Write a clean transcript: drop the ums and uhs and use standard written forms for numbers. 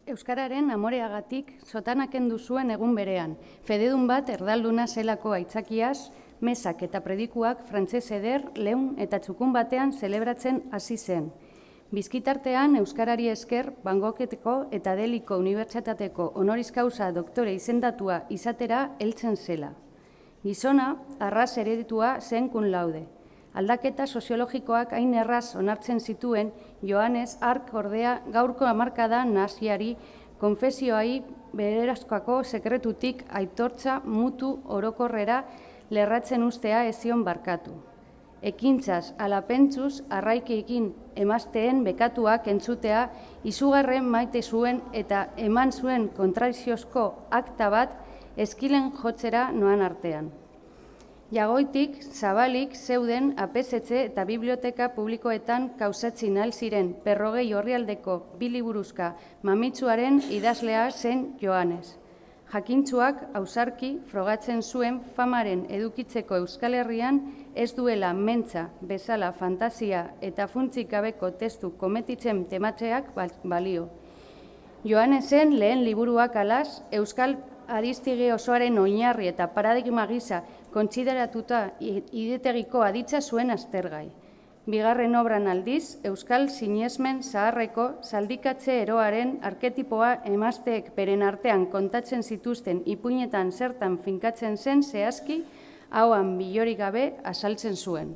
Euskararen amoreagatik sotanak kendu zuen egun berean. Fededun bat erdalduna zelako aitzakiaz, mesak eta predikuak frantzez eder, leun eta txukun batean zelebratzen hasi zen. Bizkitartean Euskarari esker, Bangkokeko eta Deliko Unibertsitateko honoris causa doktore izendatua izatera heltzen zela. Gizona, arras hereditua zen cum laude. Aldaketa soziologikoak hain erraz onartzen zituen, Johannes Ark ordea gaurko hamarkada naziari konfesioai bederazkoako sekretutik aitortza mutu orokorrera lerratzen ustea ezion barkatu. Ekintzaz, alapentzuz, arraikeekin emazteen bekatuak entzutea izugarren maite zuen eta eman zuen kontraiziozko akta bat eskilen jotzera noan artean. Jagoitik, zabalik, zeuden apesetxe eta biblioteka publikoetan kausatzen ahal ziren perrogei orrialdeko biliburuzka mamitsuaren idazlea zen Johannes. Jakintsuak ausarki frogatzen zuen famaren edukitzeko Euskal Herrian ez duela mentza bezala fantasia eta funtzik gabeko testu kometitzen tematzeak balio. Johannesen lehen liburuak alaz, Euskal adiztige osoaren oinarri eta paradigma gisa kontsideratuta idetegiko aditza zuen aztergai. Bigarren obran aldiz, Euskal sinesmen zaharreko zaldikatze eroaren arketipoa emazteek beren artean kontatzen zituzten ipuinetan zertan finkatzen zen zehazki, hauan bilorik gabe azaltzen zuen.